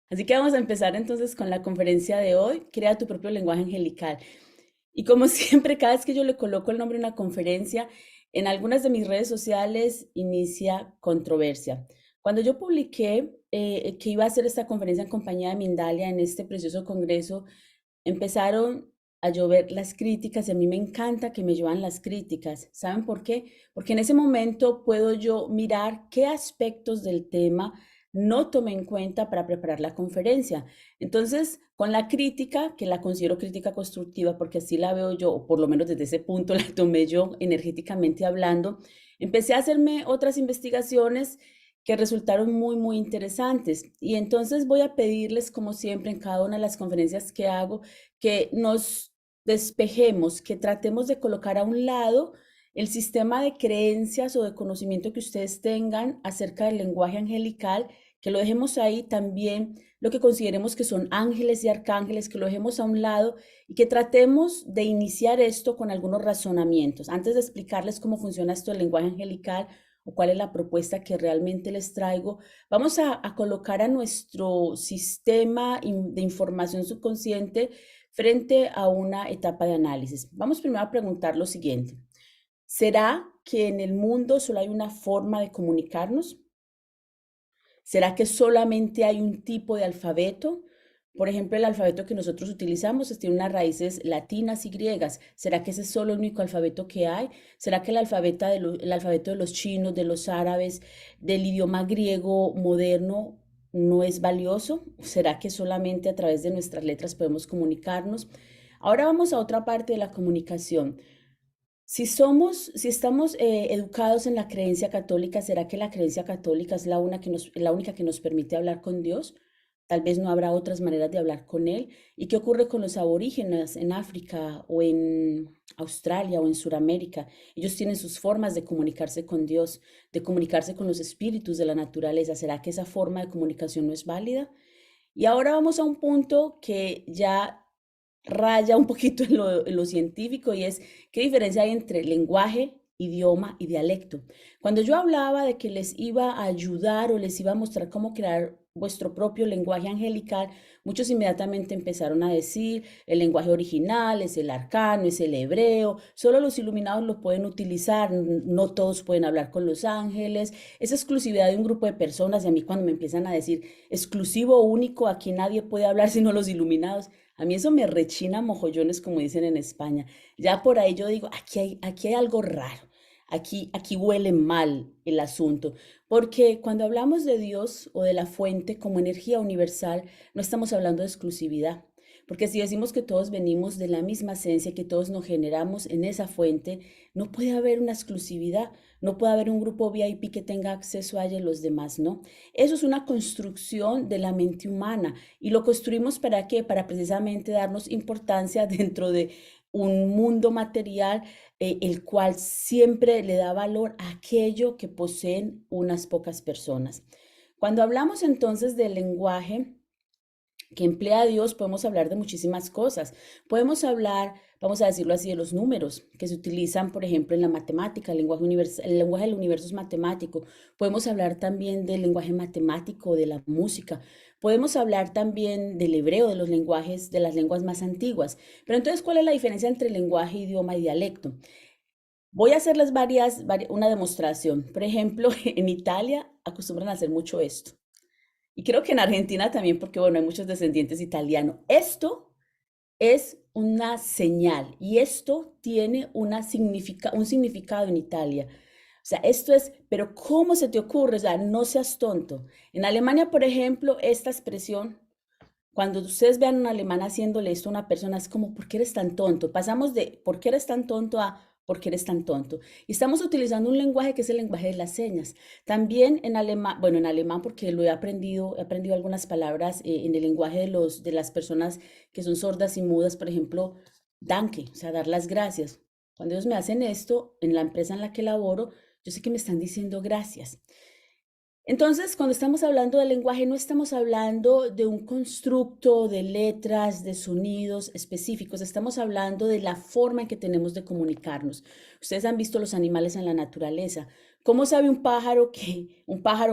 Así que vamos a empezar entonces con la conferencia de hoy, Crea tu propio lenguaje angelical. Y como siempre, cada vez que yo le coloco el nombre a una conferencia, en algunas de mis redes sociales inicia controversia. Cuando yo publiqué que iba a hacer esta conferencia en compañía de Mindalia en este precioso congreso, empezaron a llover las críticas y a mí me encanta que me lluevan las críticas. ¿Saben por qué? Porque en ese momento puedo yo mirar qué aspectos del tema no tomé en cuenta para preparar la conferencia. Entonces, con la crítica, que la considero crítica constructiva, porque así la veo yo, o por lo menos desde ese punto la tomé yo energéticamente hablando, empecé a hacerme otras investigaciones que resultaron muy interesantes. Y entonces voy a pedirles, como siempre, en cada una de las conferencias que hago, que nos despejemos, que tratemos de colocar a un lado el sistema de creencias o de conocimiento que ustedes tengan acerca del lenguaje angelical, que lo dejemos ahí también, lo que consideremos que son ángeles y arcángeles, que lo dejemos a un lado y que tratemos de iniciar esto con algunos razonamientos. Antes de explicarles cómo funciona esto del lenguaje angelical, o cuál es la propuesta que realmente les traigo, vamos a colocar a nuestro sistema de información subconsciente frente a una etapa de análisis. Vamos primero a preguntar lo siguiente. ¿Será que en el mundo solo hay una forma de comunicarnos? ¿Será que solamente hay un tipo de alfabeto? Por ejemplo, el alfabeto que nosotros utilizamos tiene unas raíces latinas y griegas. ¿Será que ese es solo el único alfabeto que hay? ¿Será que el alfabeto de los chinos, de los árabes, del idioma griego moderno no es valioso? ¿Será que solamente a través de nuestras letras podemos comunicarnos? Ahora vamos a otra parte de la comunicación. Si estamos educados en la creencia católica, ¿será que la creencia católica es la única que nos permite hablar con Dios? Tal vez no habrá otras maneras de hablar con Él. ¿Y qué ocurre con los aborígenes en África o en Australia o en Sudamérica? Ellos tienen sus formas de comunicarse con Dios, de comunicarse con los espíritus de la naturaleza. ¿Será que esa forma de comunicación no es válida? Y ahora vamos a un punto que ya raya un poquito en lo científico y es qué diferencia hay entre lenguaje, idioma y dialecto. Cuando yo hablaba de que les iba a ayudar o les iba a mostrar cómo crear vuestro propio lenguaje angelical, muchos inmediatamente empezaron a decir, el lenguaje original es el arcano, es el hebreo, solo los iluminados lo pueden utilizar, no todos pueden hablar con los ángeles, es exclusividad de un grupo de personas y a mí cuando me empiezan a decir exclusivo, único, aquí nadie puede hablar sino los iluminados, a mí eso me rechina mojollones, como dicen en España. Ya por ahí yo digo, aquí hay algo raro. Aquí huele mal el asunto. Porque cuando hablamos de Dios o de la fuente como energía universal, no estamos hablando de exclusividad. Porque si decimos que todos venimos de la misma esencia, que todos nos generamos en esa fuente, no puede haber una exclusividad. No puede haber un grupo VIP que tenga acceso a ella y los demás no. Eso es una construcción de la mente humana. ¿Y lo construimos para qué? Para precisamente darnos importancia dentro de un mundo material, el cual siempre le da valor a aquello que poseen unas pocas personas. Cuando hablamos entonces del lenguaje que emplea Dios, podemos hablar de muchísimas cosas. Podemos hablar, vamos a decirlo así, de los números que se utilizan, por ejemplo, en la matemática, el lenguaje del universo es matemático. Podemos hablar también del lenguaje matemático de la música. Podemos hablar también del hebreo, de los lenguajes, de las lenguas más antiguas. Pero entonces, ¿cuál es la diferencia entre lenguaje, idioma y dialecto? Voy a hacerles una demostración. Por ejemplo, en Italia acostumbran a hacer mucho esto. Y creo que en Argentina también, porque bueno, hay muchos descendientes italianos. Esto es una señal y esto tiene un significado en Italia. O sea, esto es, pero ¿cómo se te ocurre? O sea, no seas tonto. En Alemania, por ejemplo, esta expresión, cuando ustedes vean a un alemán haciéndole esto a una persona, es como, ¿por qué eres tan tonto? Pasamos de ¿por qué eres tan tonto? A ¿por qué eres tan tonto? Y estamos utilizando un lenguaje que es el lenguaje de las señas. También en alemán, bueno, en alemán porque he aprendido algunas palabras en el lenguaje de las personas que son sordas y mudas, por ejemplo, danke, o sea, dar las gracias. Cuando ellos me hacen esto en la empresa en la que laboro, yo sé que me están diciendo gracias. Entonces, cuando estamos hablando del lenguaje, no estamos hablando de un constructo de letras, de sonidos específicos, estamos hablando de la forma en que tenemos de comunicarnos. Ustedes han visto los animales en la naturaleza, ¿Cómo sabe un pájaro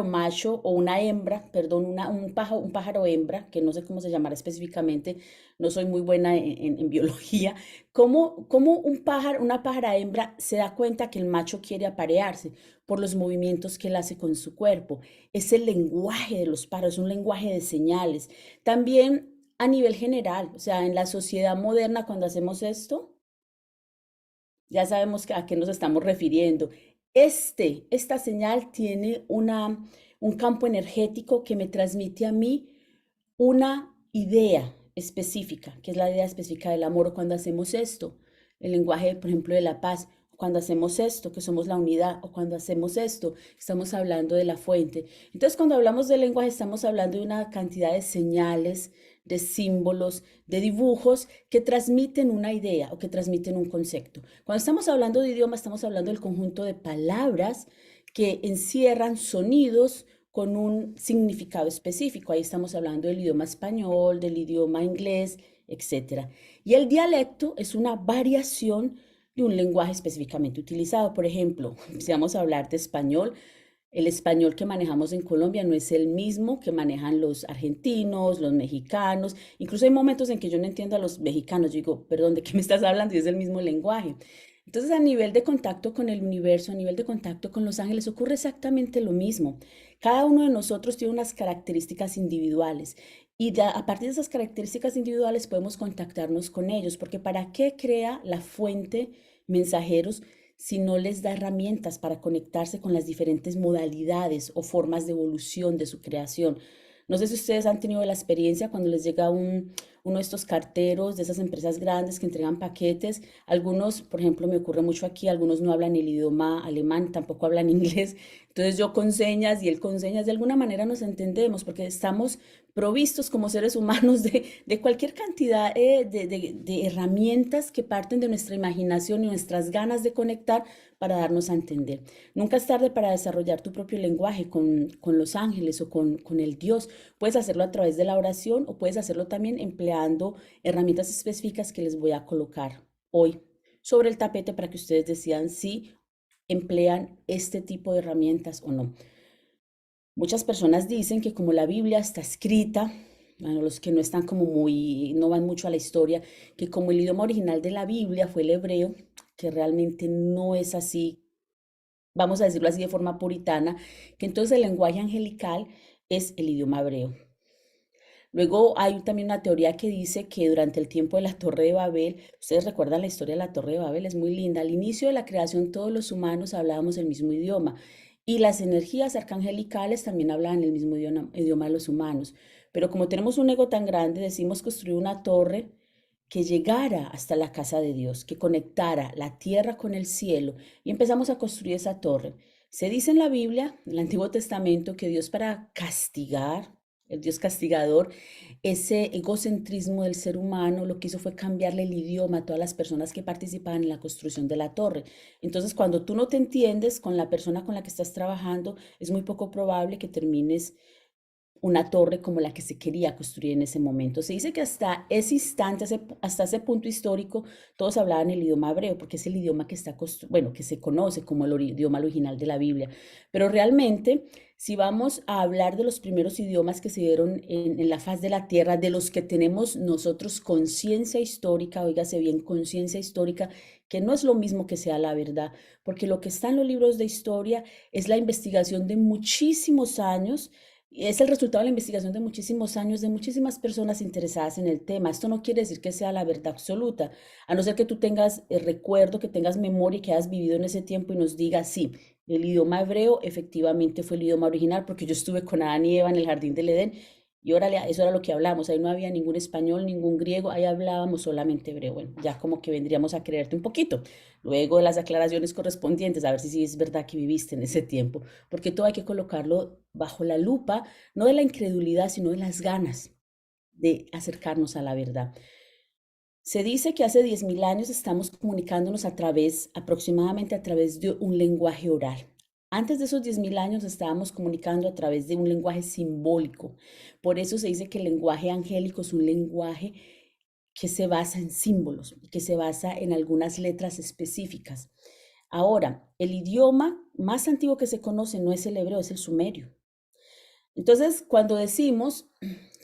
macho o una hembra, perdón, un pájaro hembra, que no sé cómo se llamará específicamente, no soy muy buena en biología, cómo una pájara hembra se da cuenta que el macho quiere aparearse por los movimientos que él hace con su cuerpo? Es el lenguaje de los pájaros, un lenguaje de señales. También a nivel general, o sea, en la sociedad moderna, cuando hacemos esto, ya sabemos a qué nos estamos refiriendo. Esta señal tiene un campo energético que me transmite a mí una idea específica, que es la idea específica del amor. O cuando hacemos esto, el lenguaje, por ejemplo, de la paz. Cuando hacemos esto, que somos la unidad, o cuando hacemos esto, estamos hablando de la fuente. Entonces, cuando hablamos del lenguaje, estamos hablando de una cantidad de señales, de símbolos, de dibujos que transmiten una idea o que transmiten un concepto. Cuando estamos hablando de idioma, estamos hablando del conjunto de palabras que encierran sonidos con un significado específico. Ahí estamos hablando del idioma español, del idioma inglés, etcétera. Y el dialecto es una variación de un lenguaje específicamente utilizado. Por ejemplo, si vamos a hablar de español, el español que manejamos en Colombia no es el mismo que manejan los argentinos, los mexicanos. Incluso hay momentos en que yo no entiendo a los mexicanos. Yo digo, perdón, ¿de qué me estás hablando? Y es el mismo lenguaje. Entonces, a nivel de contacto con el universo, a nivel de contacto con los ángeles, ocurre exactamente lo mismo. Cada uno de nosotros tiene unas características individuales y a partir de esas características individuales podemos contactarnos con ellos, porque ¿para qué crea la fuente mensajeros si no les da herramientas para conectarse con las diferentes modalidades o formas de evolución de su creación? No sé si ustedes han tenido la experiencia cuando les llega uno de estos carteros de esas empresas grandes que entregan paquetes. Algunos, por ejemplo, me ocurre mucho aquí, algunos no hablan el idioma alemán, tampoco hablan inglés. Entonces yo con señas y él con señas, de alguna manera nos entendemos porque estamos provistos como seres humanos de cualquier cantidad de herramientas que parten de nuestra imaginación y nuestras ganas de conectar para darnos a entender. Nunca es tarde para desarrollar tu propio lenguaje con los ángeles o con el Dios. Puedes hacerlo a través de la oración o puedes hacerlo también empleando herramientas específicas que les voy a colocar hoy sobre el tapete para que ustedes decidan si emplean este tipo de herramientas o no. Muchas personas dicen que como la Biblia está escrita, bueno, los que no están como no van mucho a la historia, que como el idioma original de la Biblia fue el hebreo, que realmente no es así, vamos a decirlo así de forma puritana, que entonces el lenguaje angelical es el idioma hebreo. Luego hay también una teoría que dice que durante el tiempo de la Torre de Babel, ustedes recuerdan la historia de la Torre de Babel, es muy linda. Al inicio de la creación todos los humanos hablábamos el mismo idioma y las energías arcangelicales también hablaban el mismo idioma de los humanos. Pero como tenemos un ego tan grande, decimos construir una torre que llegara hasta la casa de Dios, que conectara la tierra con el cielo y empezamos a construir esa torre. Se dice en la Biblia, en el Antiguo Testamento, que Dios para castigar, el Dios castigador, ese egocentrismo del ser humano, lo que hizo fue cambiarle el idioma a todas las personas que participaban en la construcción de la torre. Entonces, cuando tú no te entiendes con la persona con la que estás trabajando, es muy poco probable que termines una torre como la que se quería construir en ese momento. Se dice que hasta ese instante, hasta ese punto histórico, todos hablaban el idioma hebreo, porque es el idioma que bueno, que se conoce como el idioma original de la Biblia. Pero realmente, si vamos a hablar de los primeros idiomas que se dieron en la faz de la tierra, de los que tenemos nosotros conciencia histórica, óigase bien, conciencia histórica, que no es lo mismo que sea la verdad, porque lo que está en los libros de historia es la investigación de muchísimos años, es el resultado de la investigación de muchísimos años, de muchísimas personas interesadas en el tema. Esto no quiere decir que sea la verdad absoluta, a no ser que tú tengas el recuerdo, que tengas memoria y que hayas vivido en ese tiempo y nos digas, sí, el idioma hebreo efectivamente fue el idioma original, porque yo estuve con Adán y Eva en el jardín del Edén y órale, eso era lo que hablamos. Ahí no había ningún español, ningún griego, ahí hablábamos solamente hebreo. Bueno, ya como que vendríamos a creerte un poquito. Luego de las aclaraciones correspondientes, a ver si sí es verdad que viviste en ese tiempo, porque todo hay que colocarlo bajo la lupa, no de la incredulidad, sino de las ganas de acercarnos a la verdad. Se dice que hace 10.000 años estamos comunicándonos aproximadamente a través de un lenguaje oral. Antes de esos 10.000 años estábamos comunicando a través de un lenguaje simbólico. Por eso se dice que el lenguaje angélico es un lenguaje que se basa en símbolos, que se basa en algunas letras específicas. Ahora, el idioma más antiguo que se conoce no es el hebreo, es el sumerio. Entonces, cuando decimos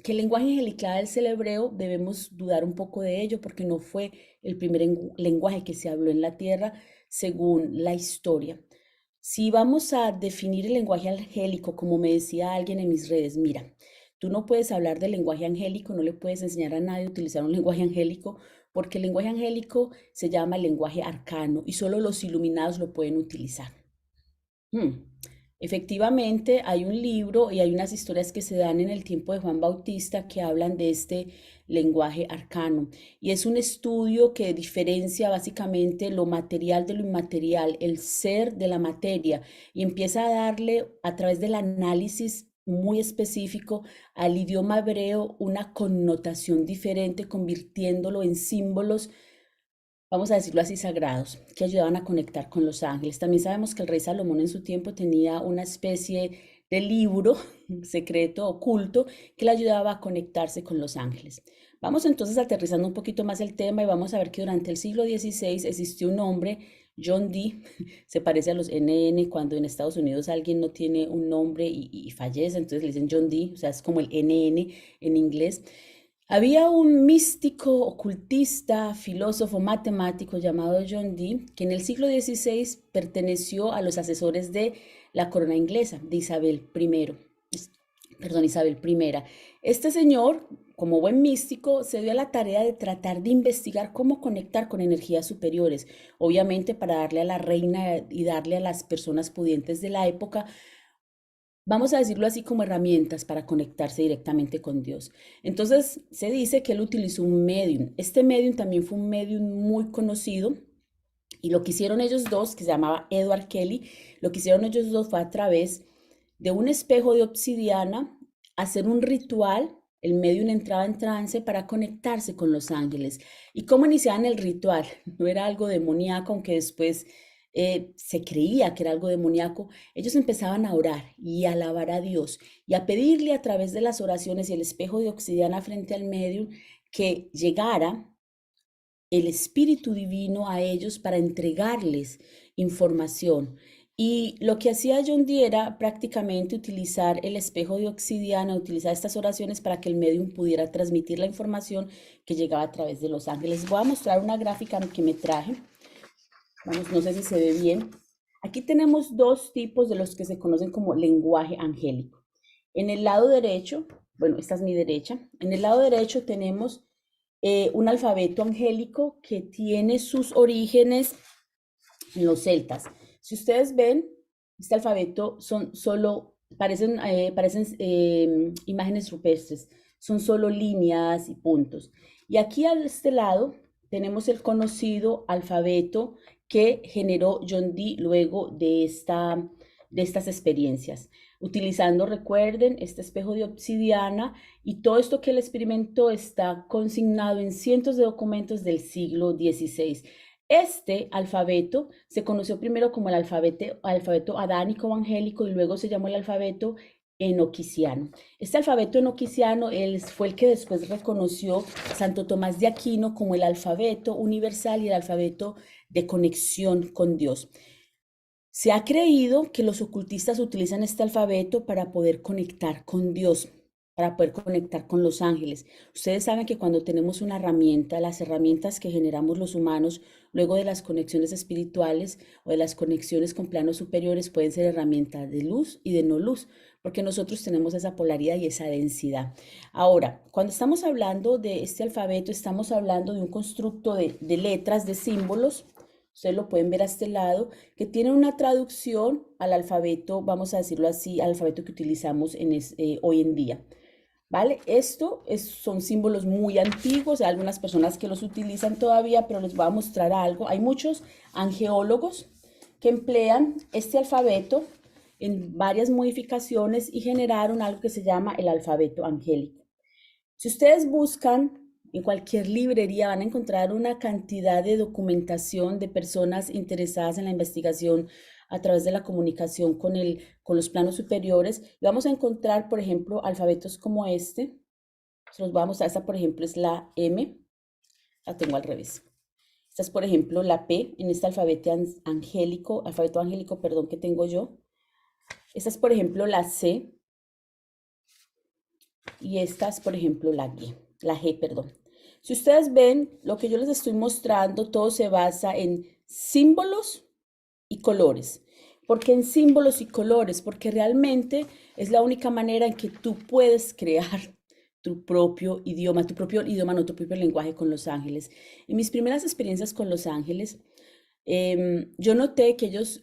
que el lenguaje angelical es el hebreo, debemos dudar un poco de ello porque no fue el primer lenguaje que se habló en la tierra según la historia. Si vamos a definir el lenguaje angélico, como me decía alguien en mis redes, mira, tú no puedes hablar del lenguaje angélico, no le puedes enseñar a nadie a utilizar un lenguaje angélico, porque el lenguaje angélico se llama lenguaje arcano y solo los iluminados lo pueden utilizar. Hmm. Efectivamente, hay un libro y hay unas historias que se dan en el tiempo de Juan Bautista que hablan de este lenguaje arcano. Y es un estudio que diferencia básicamente lo material de lo inmaterial, el ser de la materia, y empieza a darle a través del análisis muy específico al idioma hebreo una connotación diferente, convirtiéndolo en símbolos, vamos a decirlo así, sagrados, que ayudaban a conectar con los ángeles. También sabemos que el rey Salomón en su tiempo tenía una especie de libro secreto, oculto, que le ayudaba a conectarse con los ángeles. Vamos entonces aterrizando un poquito más el tema y vamos a ver que durante el siglo XVI existió un hombre, John Dee, se parece a los NN cuando en Estados Unidos alguien no tiene un nombre y fallece, entonces le dicen John Dee, o sea, es como el NN en inglés. Había un místico, ocultista, filósofo, matemático llamado John Dee, que en el siglo XVI perteneció a los asesores de la corona inglesa, de Isabel I. Este señor, como buen místico, se dio a la tarea de tratar de investigar cómo conectar con energías superiores, obviamente para darle a la reina y darle a las personas pudientes de la época, vamos a decirlo así, como herramientas para conectarse directamente con Dios. Entonces, se dice que él utilizó un medium. Este medium también fue un medium muy conocido y lo que hicieron ellos dos, que se llamaba Edward Kelly, lo que hicieron ellos dos fue a través de un espejo de obsidiana hacer un ritual. El medium entraba en trance para conectarse con los ángeles. ¿Y cómo iniciaban el ritual? No era algo demoníaco, aunque después se creía que era algo demoníaco. Ellos empezaban a orar y a alabar a Dios y a pedirle a través de las oraciones y el espejo de obsidiana frente al medium que llegara el Espíritu Divino a ellos para entregarles información. Y lo que hacía John Dee era prácticamente utilizar el espejo de obsidiana, utilizar estas oraciones para que el medium pudiera transmitir la información que llegaba a través de los ángeles. Voy a mostrar una gráfica que me traje. Vamos, no sé si se ve bien. Aquí tenemos dos tipos de los que se conocen como lenguaje angélico. En el lado derecho, bueno, esta es mi derecha. En el lado derecho tenemos un alfabeto angélico que tiene sus orígenes en los celtas. Si ustedes ven, este alfabeto son solo, parecen imágenes rupestres, son solo líneas y puntos. Y aquí a este lado tenemos el conocido alfabeto que generó John Dee luego de estas experiencias. Utilizando, recuerden, este espejo de obsidiana y todo esto que él experimentó está consignado en cientos de documentos del siglo XVI. Este alfabeto se conoció primero como el alfabeto adánico o angélico y luego se llamó el alfabeto enoquiciano. Este alfabeto enoquiciano fue el que después reconoció Santo Tomás de Aquino como el alfabeto universal y el alfabeto de conexión con Dios. Se ha creído que los ocultistas utilizan este alfabeto para poder conectar con Dios, para poder conectar con los ángeles. Ustedes saben que cuando tenemos una herramienta, las herramientas que generamos los humanos, luego de las conexiones espirituales o de las conexiones con planos superiores, pueden ser herramientas de luz y de no luz, porque nosotros tenemos esa polaridad y esa densidad. Ahora, cuando estamos hablando de este alfabeto, estamos hablando de un constructo de letras, de símbolos. Ustedes lo pueden ver a este lado, que tiene una traducción al alfabeto, vamos a decirlo así, al alfabeto que utilizamos hoy en día. ¿Vale? Son símbolos muy antiguos, hay algunas personas que los utilizan todavía, pero les voy a mostrar algo. Hay muchos angeólogos que emplean este alfabeto en varias modificaciones y generaron algo que se llama el alfabeto angélico. Si ustedes buscan en cualquier librería, van a encontrar una cantidad de documentación de personas interesadas en la investigación a través de la comunicación con los planos superiores. Y vamos a encontrar, por ejemplo, alfabetos como este. Se los voy a mostrar. Esta, por ejemplo, es la M. La tengo al revés. Esta Esta es, por ejemplo, la P en este alfabeto angélico, perdón, que tengo yo. Esta es, por ejemplo, la C y esta es, por ejemplo, la G, perdón. Si ustedes ven, lo que yo les estoy mostrando, todo se basa en símbolos y colores. ¿Por qué en símbolos y colores? Porque realmente es la única manera en que tú puedes crear tu propio idioma, no, tu propio lenguaje con los ángeles. En mis primeras experiencias con los ángeles, yo noté que ellos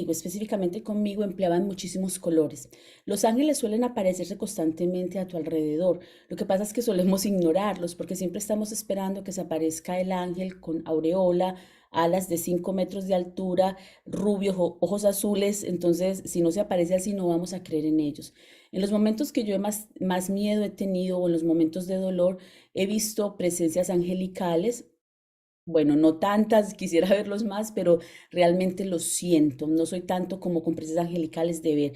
específicamente conmigo, empleaban muchísimos colores. Los ángeles suelen aparecerse constantemente a tu alrededor. Lo que pasa es que solemos ignorarlos porque siempre estamos esperando que se aparezca el ángel con aureola, alas de 5 metros de altura, rubios, ojos azules. Entonces, si no se aparece así, no vamos a creer en ellos. En los momentos que yo más miedo he tenido o en los momentos de dolor, he visto presencias angelicales. Bueno, no tantas, quisiera verlos más, pero realmente los siento. No soy tanto como con presencias angelicales de ver.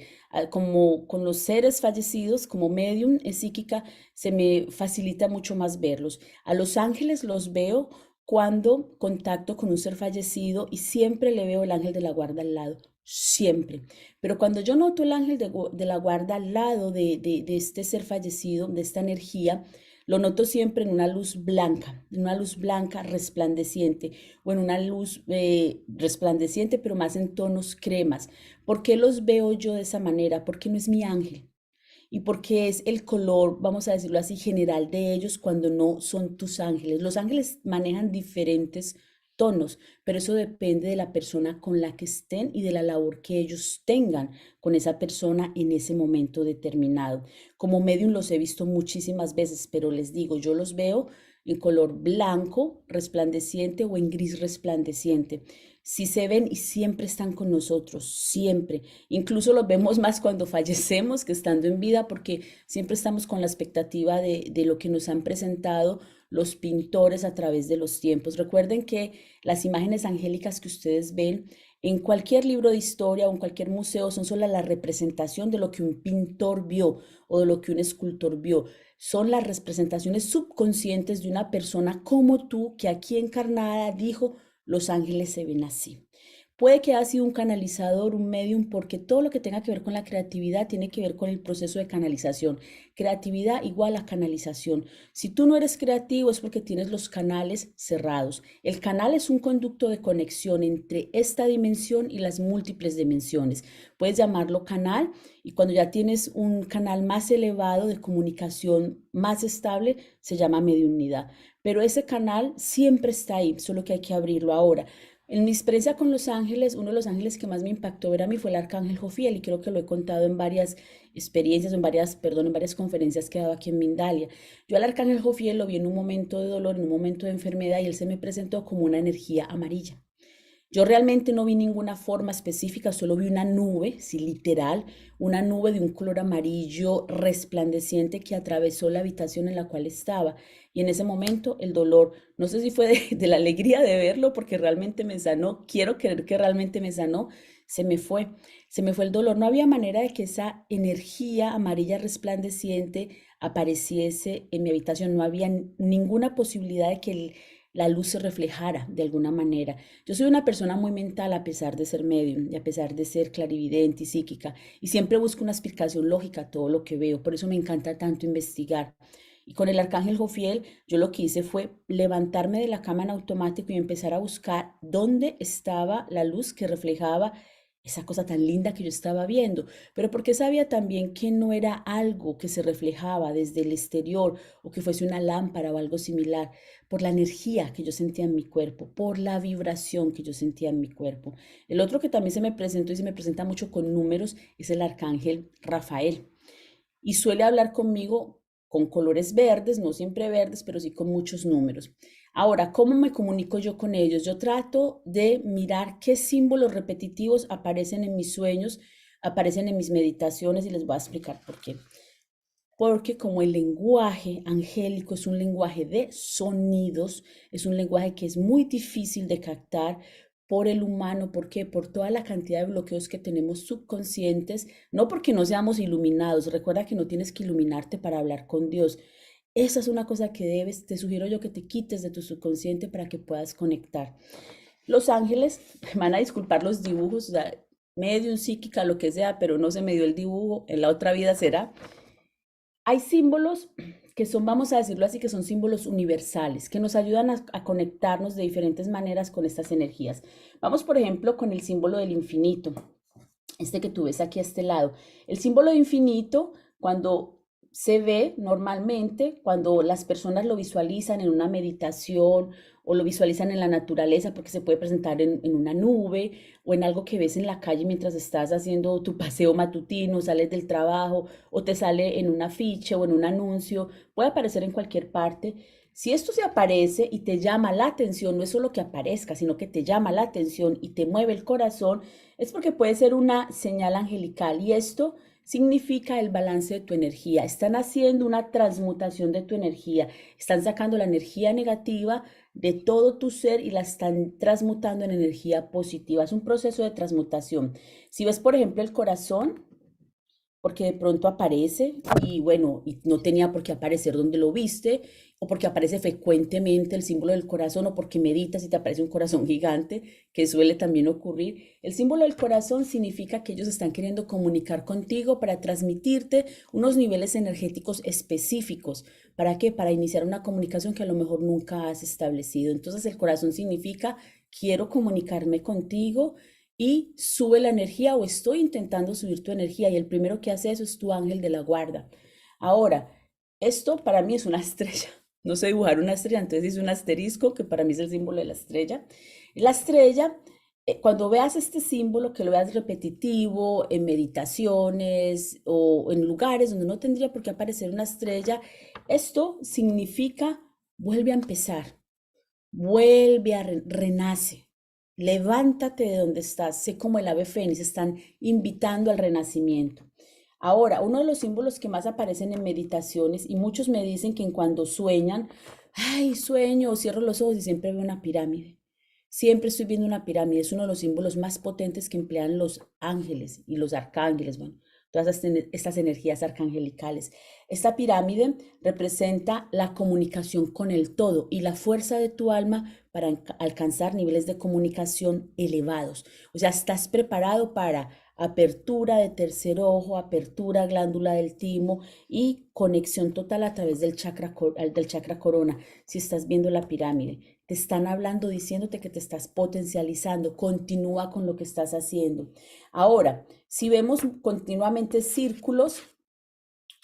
Como con los seres fallecidos, como medium psíquica, se me facilita mucho más verlos. A los ángeles los veo cuando contacto con un ser fallecido y siempre le veo el ángel de la guarda al lado. Siempre. Pero cuando yo noto el ángel de la guarda al lado de este ser fallecido, de esta energía, lo noto siempre en una luz blanca resplandeciente o en una luz resplandeciente, pero más en tonos cremas. ¿Por qué los veo yo de esa manera? Porque no es mi ángel y porque es el color, vamos a decirlo así, general de ellos cuando no son tus ángeles. Los ángeles manejan diferentes tonos, pero eso depende de la persona con la que estén y de la labor que ellos tengan con esa persona en ese momento determinado. Como medium los he visto muchísimas veces, pero les digo, yo los veo en color blanco resplandeciente o en gris resplandeciente. Sí se ven y siempre están con nosotros, siempre. Incluso los vemos más cuando fallecemos que estando en vida, porque siempre estamos con la expectativa de lo que nos han presentado los pintores a través de los tiempos. Recuerden que las imágenes angélicas que ustedes ven en cualquier libro de historia o en cualquier museo son solo la representación de lo que un pintor vio o de lo que un escultor vio. Son las representaciones subconscientes de una persona como tú que aquí encarnada dijo, los ángeles se ven así. Puede que haya sido un canalizador, un medium, porque todo lo que tenga que ver con la creatividad tiene que ver con el proceso de canalización. Creatividad igual a canalización. Si tú no eres creativo es porque tienes los canales cerrados. El canal es un conducto de conexión entre esta dimensión y las múltiples dimensiones. Puedes llamarlo canal y cuando ya tienes un canal más elevado de comunicación más estable, se llama mediunidad. Pero ese canal siempre está ahí, solo que hay que abrirlo ahora. En mi experiencia con los ángeles, uno de los ángeles que más me impactó ver a mí fue el arcángel Jofiel y creo que lo he contado en varias experiencias, en varias conferencias que he dado aquí en Mindalia. Yo al arcángel Jofiel lo vi en un momento de dolor, en un momento de enfermedad y él se me presentó como una energía amarilla. Yo realmente no vi ninguna forma específica, solo vi una nube, sí, literal, una nube de un color amarillo resplandeciente que atravesó la habitación en la cual estaba. Y en ese momento el dolor, no sé si fue de la alegría de verlo, porque realmente me sanó, quiero creer que realmente me sanó, se me fue, se me fue el dolor. No había manera de que esa energía amarilla resplandeciente apareciese en mi habitación, no había ninguna posibilidad de que la luz se reflejara de alguna manera. Yo soy una persona muy mental a pesar de ser medium y a pesar de ser clarividente y psíquica y siempre busco una explicación lógica a todo lo que veo. Por eso me encanta tanto investigar. Y con el arcángel Jofiel, yo lo que hice fue levantarme de la cama en automático y empezar a buscar dónde estaba la luz que reflejaba esa cosa tan linda que yo estaba viendo, pero porque sabía también que no era algo que se reflejaba desde el exterior o que fuese una lámpara o algo similar, por la energía que yo sentía en mi cuerpo, por la vibración que yo sentía en mi cuerpo. El otro que también se me presentó y se me presenta mucho con números es el arcángel Rafael y suele hablar conmigo con colores verdes, no siempre verdes, pero sí con muchos números. Ahora, ¿cómo me comunico yo con ellos? Yo trato de mirar qué símbolos repetitivos aparecen en mis sueños, aparecen en mis meditaciones y les voy a explicar por qué. Porque como el lenguaje angélico es un lenguaje de sonidos, es un lenguaje que es muy difícil de captar por el humano. ¿Por qué? Por toda la cantidad de bloqueos que tenemos subconscientes, no porque no seamos iluminados. Recuerda que no tienes que iluminarte para hablar con Dios. Esa es una cosa que te sugiero yo que te quites de tu subconsciente para que puedas conectar. Los ángeles, me van a disculpar los dibujos, o sea, medium, psíquica, lo que sea, pero no se me dio el dibujo, en la otra vida será. Hay símbolos que son, vamos a decirlo así, que son símbolos universales, que nos ayudan a conectarnos de diferentes maneras con estas energías. Vamos, por ejemplo, con el símbolo del infinito, este que tú ves aquí a este lado. El símbolo de infinito, cuando se ve normalmente, cuando las personas lo visualizan en una meditación o lo visualizan en la naturaleza, porque se puede presentar en una nube o en algo que ves en la calle mientras estás haciendo tu paseo matutino, sales del trabajo o te sale en un afiche o en un anuncio, puede aparecer en cualquier parte. Si esto se aparece y te llama la atención, no es solo que aparezca, sino que te llama la atención y te mueve el corazón, es porque puede ser una señal angelical y esto significa el balance de tu energía. Están haciendo una transmutación de tu energía, están sacando la energía negativa de todo tu ser y la están transmutando en energía positiva. Es un proceso de transmutación. Si ves, por ejemplo, el corazón, porque de pronto aparece y bueno, y no tenía por qué aparecer donde lo viste, o porque aparece frecuentemente el símbolo del corazón, o porque meditas y te aparece un corazón gigante, que suele también ocurrir. El símbolo del corazón significa que ellos están queriendo comunicar contigo para transmitirte unos niveles energéticos específicos. ¿Para qué? Para iniciar una comunicación que a lo mejor nunca has establecido. Entonces el corazón significa quiero comunicarme contigo y sube la energía o estoy intentando subir tu energía y el primero que hace eso es tu ángel de la guarda. Ahora, esto para mí es una estrella. No sé dibujar una estrella, entonces es un asterisco que para mí es el símbolo de la estrella. La estrella, cuando veas este símbolo, que lo veas repetitivo en meditaciones o en lugares donde no tendría por qué aparecer una estrella, esto significa vuelve a empezar, vuelve a renace. Levántate de donde estás, sé como el ave fénix, están invitando al renacimiento. Ahora, uno de los símbolos que más aparecen en meditaciones, y muchos me dicen que en cuando sueñan, ay, sueño, o cierro los ojos y siempre veo una pirámide. Siempre estoy viendo una pirámide, es uno de los símbolos más potentes que emplean los ángeles y los arcángeles, bueno, todas estas energías arcangelicales. Esta pirámide representa la comunicación con el todo y la fuerza de tu alma para alcanzar niveles de comunicación elevados. O sea, estás preparado para apertura de tercer ojo, apertura glándula del timo y conexión total a través del chakra corona. Si estás viendo la pirámide, te están hablando, diciéndote que te estás potencializando, continúa con lo que estás haciendo. Ahora, si vemos continuamente círculos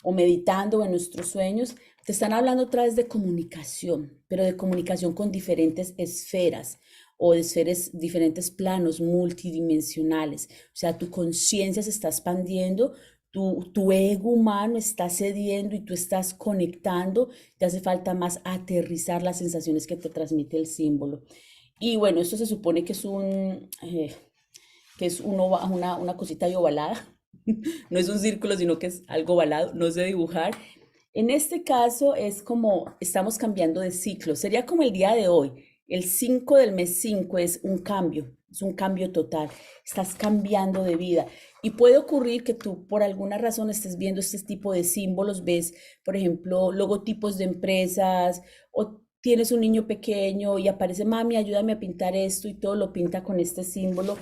o meditando en nuestros sueños, te están hablando otra vez de comunicación, pero de comunicación con diferentes esferas o de esferas, diferentes planos multidimensionales. O sea, tu conciencia se está expandiendo, tu ego humano está cediendo y tú estás conectando. Te hace falta más aterrizar las sensaciones que te transmite el símbolo. Y bueno, esto se supone que es una cosita ahí ovalada. No es un círculo, sino que es algo ovalado, no sé dibujar. En este caso es como estamos cambiando de ciclo. Sería como el día de hoy. El 5 del mes 5 es un cambio total. Estás cambiando de vida. Y puede ocurrir que tú por alguna razón estés viendo este tipo de símbolos, ves, por ejemplo, logotipos de empresas o tienes un niño pequeño y aparece, mami, ayúdame a pintar esto y todo lo pinta con este símbolo.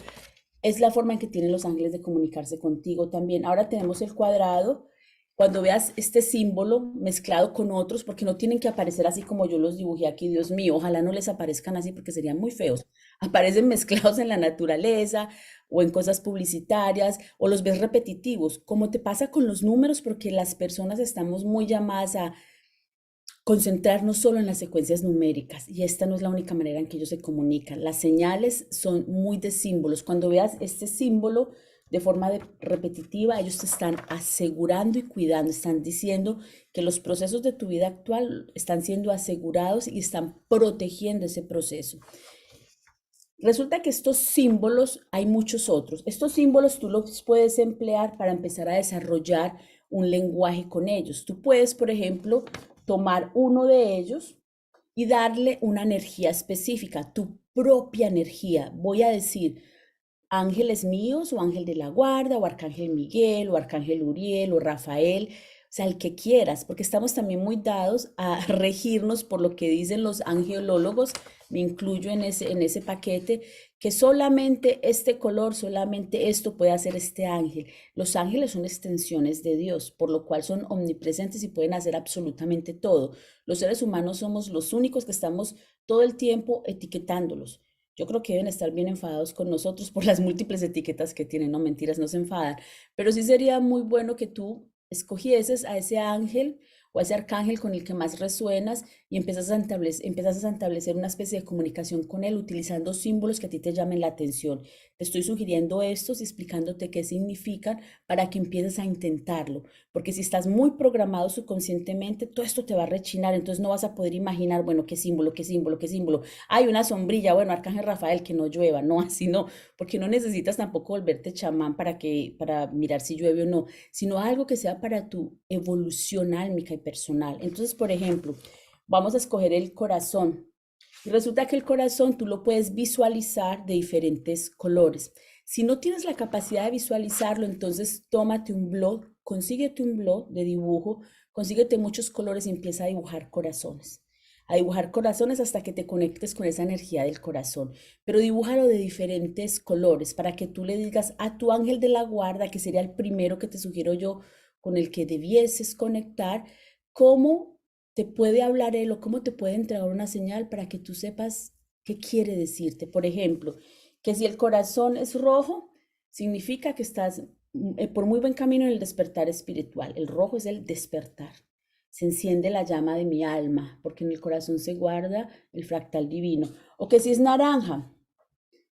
Es la forma en que tienen los ángeles de comunicarse contigo también. Ahora tenemos el cuadrado. Cuando veas este símbolo mezclado con otros, porque no tienen que aparecer así como yo los dibujé aquí, Dios mío, ojalá no les aparezcan así porque serían muy feos. Aparecen mezclados en la naturaleza o en cosas publicitarias o los ves repetitivos, como te pasa con los números, porque las personas estamos muy llamadas a concentrarnos solo en las secuencias numéricas y esta no es la única manera en que ellos se comunican. Las señales son muy de símbolos. Cuando veas este símbolo de forma repetitiva, ellos te están asegurando y cuidando, están diciendo que los procesos de tu vida actual están siendo asegurados y están protegiendo ese proceso. Resulta que estos símbolos, hay muchos otros. Estos símbolos tú los puedes emplear para empezar a desarrollar un lenguaje con ellos. Tú puedes, por ejemplo, tomar uno de ellos y darle una energía específica, tu propia energía. Voy a decir ángeles míos o ángel de la guarda o arcángel Miguel o arcángel Uriel o Rafael O sea, el que quieras, porque estamos también muy dados a regirnos por lo que dicen los angelólogos, me incluyo en ese paquete, que solamente este color, solamente esto puede hacer este ángel. Los ángeles son extensiones de Dios, por lo cual son omnipresentes y pueden hacer absolutamente todo. Los seres humanos somos los únicos que estamos todo el tiempo etiquetándolos. Yo creo que deben estar bien enfadados con nosotros por las múltiples etiquetas que tienen. No, mentiras, no se enfadan. Pero sí sería muy bueno que tú escogieses a ese ángel o a ese arcángel con el que más resuenas y empiezas a establecer una especie de comunicación con él utilizando símbolos que a ti te llamen la atención. Te estoy sugiriendo estos y explicándote qué significan para que empieces a intentarlo. Porque si estás muy programado subconscientemente, todo esto te va a rechinar, entonces no vas a poder imaginar, bueno, qué símbolo, qué símbolo, qué símbolo. Hay una sombrilla, bueno, Arcángel Rafael, que no llueva, no, así no, porque no necesitas tampoco volverte chamán para mirar si llueve o no, sino algo que sea para tu evolución álmica y personal. Entonces, por ejemplo, vamos a escoger el corazón. Y resulta que el corazón tú lo puedes visualizar de diferentes colores. Si no tienes la capacidad de visualizarlo, entonces tómate un blog, consíguete un blog de dibujo, consíguete muchos colores y empieza a dibujar corazones. A dibujar corazones hasta que te conectes con esa energía del corazón. Pero dibújalo de diferentes colores para que tú le digas a tu ángel de la guarda, que sería el primero que te sugiero yo, con el que debieses conectar, cómo te puede hablar él o cómo te puede entregar una señal para que tú sepas qué quiere decirte. Por ejemplo, que si el corazón es rojo, significa que estás por muy buen camino en el despertar espiritual. El rojo es el despertar. Se enciende la llama de mi alma, porque en el corazón se guarda el fractal divino. O que si es naranja,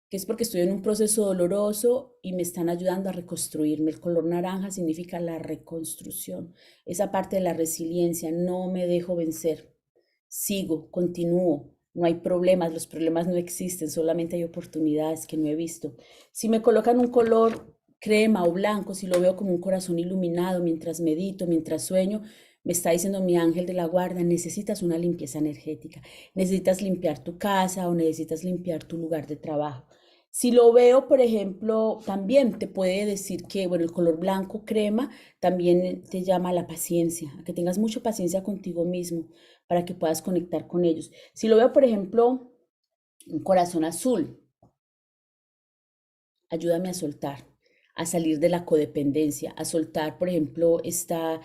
que es porque estoy en un proceso doloroso y me están ayudando a reconstruirme. El color naranja significa la reconstrucción, esa parte de la resiliencia, no me dejo vencer, sigo, continúo, no hay problemas, los problemas no existen, solamente hay oportunidades que no he visto. Si me colocan un color crema o blanco, si lo veo como un corazón iluminado mientras medito, mientras sueño, me está diciendo mi ángel de la guarda, necesitas una limpieza energética, necesitas limpiar tu casa o necesitas limpiar tu lugar de trabajo. Si lo veo, por ejemplo, también te puede decir que, bueno, el color blanco crema también te llama a la paciencia, a que tengas mucha paciencia contigo mismo para que puedas conectar con ellos. Si lo veo, por ejemplo, un corazón azul, ayúdame a soltar, a salir de la codependencia, a soltar, por ejemplo, estas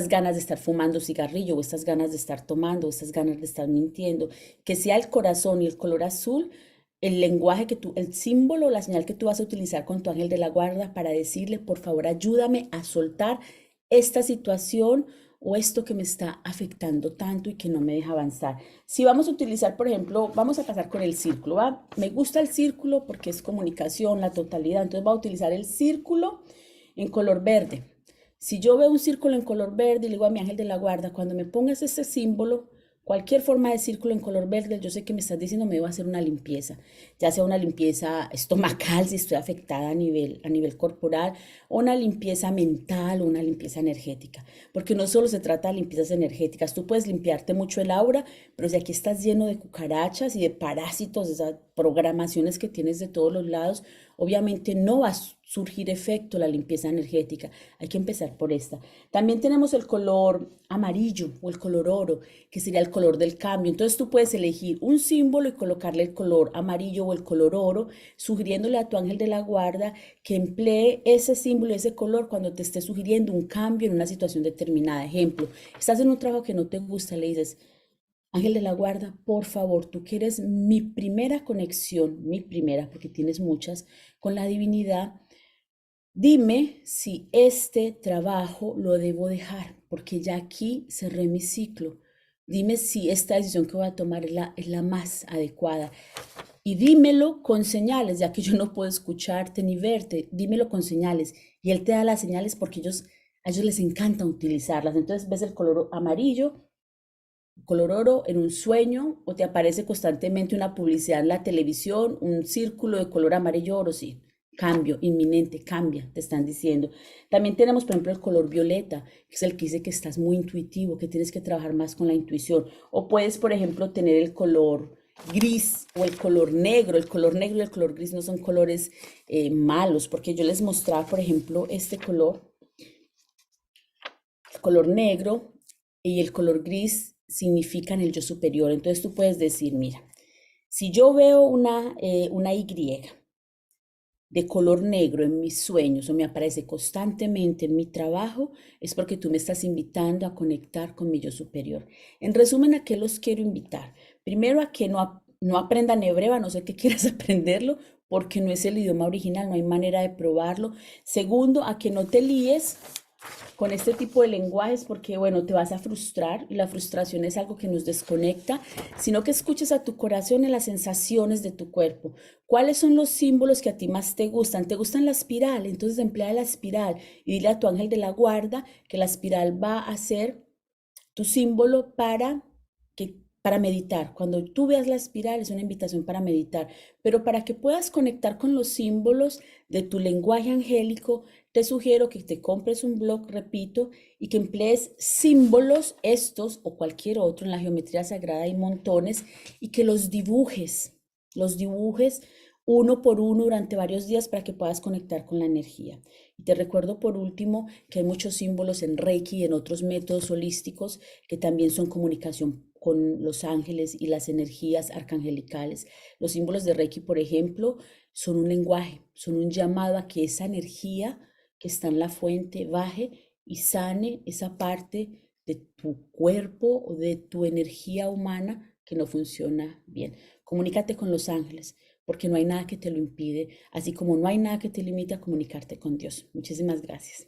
ganas de estar fumando cigarrillo o estas ganas de estar tomando o estas ganas de estar mintiendo. Que sea el corazón y el color azul el lenguaje que tú, el símbolo, la señal que tú vas a utilizar con tu ángel de la guarda para decirle, por favor, ayúdame a soltar esta situación o esto que me está afectando tanto y que no me deja avanzar. Si vamos a utilizar, por ejemplo, vamos a pasar con el círculo, ¿va? Me gusta el círculo porque es comunicación, la totalidad, entonces voy a utilizar el círculo en color verde. Si yo veo un círculo en color verde y le digo a mi ángel de la guarda, cuando me pongas este símbolo, cualquier forma de círculo en color verde, yo sé que me estás diciendo me va a hacer una limpieza, ya sea una limpieza estomacal si estoy afectada a nivel corporal, o una limpieza mental o una limpieza energética, porque no solo se trata de limpiezas energéticas, tú puedes limpiarte mucho el aura, pero si aquí estás lleno de cucarachas y de parásitos, de esas programaciones que tienes de todos los lados, obviamente no va a surgir efecto la limpieza energética. Hay que empezar por esta. También tenemos el color amarillo o el color oro, que sería el color del cambio. Entonces tú puedes elegir un símbolo y colocarle el color amarillo o el color oro, sugiriéndole a tu ángel de la guarda que emplee ese símbolo, ese color cuando te esté sugiriendo un cambio en una situación determinada. Ejemplo, estás en un trabajo que no te gusta, le dices, ángel de la guarda, por favor, tú que eres mi primera conexión, mi primera, porque tienes muchas, con la divinidad, dime si este trabajo lo debo dejar, porque ya aquí cerré mi ciclo. Dime si esta decisión que voy a tomar es la más adecuada. Y dímelo con señales, ya que yo no puedo escucharte ni verte, dímelo con señales. Y él te da las señales porque a ellos les encanta utilizarlas. Entonces ves el color amarillo, color oro en un sueño o te aparece constantemente una publicidad en la televisión, un círculo de color amarillo oro, sí. Cambio inminente, cambia, te están diciendo. También tenemos, por ejemplo, el color violeta, que es el que dice que estás muy intuitivo, que tienes que trabajar más con la intuición. O puedes, por ejemplo, tener el color gris o el color negro. El color negro y el color gris no son colores malos, porque yo les mostraba, por ejemplo, este color color negro y el color gris significan el yo superior. Entonces tú puedes decir, mira, si yo veo una Y de color negro en mis sueños o me aparece constantemente en mi trabajo, es porque tú me estás invitando a conectar con mi yo superior. En resumen, ¿a qué los quiero invitar? Primero, a que no aprendan hebreo, a no ser que quieras aprenderlo, porque no es el idioma original, no hay manera de probarlo. Segundo, a que no te líes con este tipo de lenguajes porque, bueno, te vas a frustrar y la frustración es algo que nos desconecta, sino que escuches a tu corazón y las sensaciones de tu cuerpo. ¿Cuáles son los símbolos que a ti más te gustan? ¿Te gustan la espiral? Entonces emplea la espiral y dile a tu ángel de la guarda que la espiral va a ser tu símbolo para meditar. Cuando tú veas la espiral es una invitación para meditar, pero para que puedas conectar con los símbolos de tu lenguaje angélico, te sugiero que te compres un blog, repito, y que emplees símbolos, estos o cualquier otro, en la geometría sagrada hay montones, y que los dibujes uno por uno durante varios días para que puedas conectar con la energía. Y te recuerdo por último que hay muchos símbolos en Reiki y en otros métodos holísticos que también son comunicación con los ángeles y las energías arcangelicales. Los símbolos de Reiki, por ejemplo, son un lenguaje, son un llamado a que esa energía que está en la fuente baje y sane esa parte de tu cuerpo o de tu energía humana que no funciona bien. Comunícate con los ángeles, porque no hay nada que te lo impide, así como no hay nada que te limite a comunicarte con Dios. Muchísimas gracias.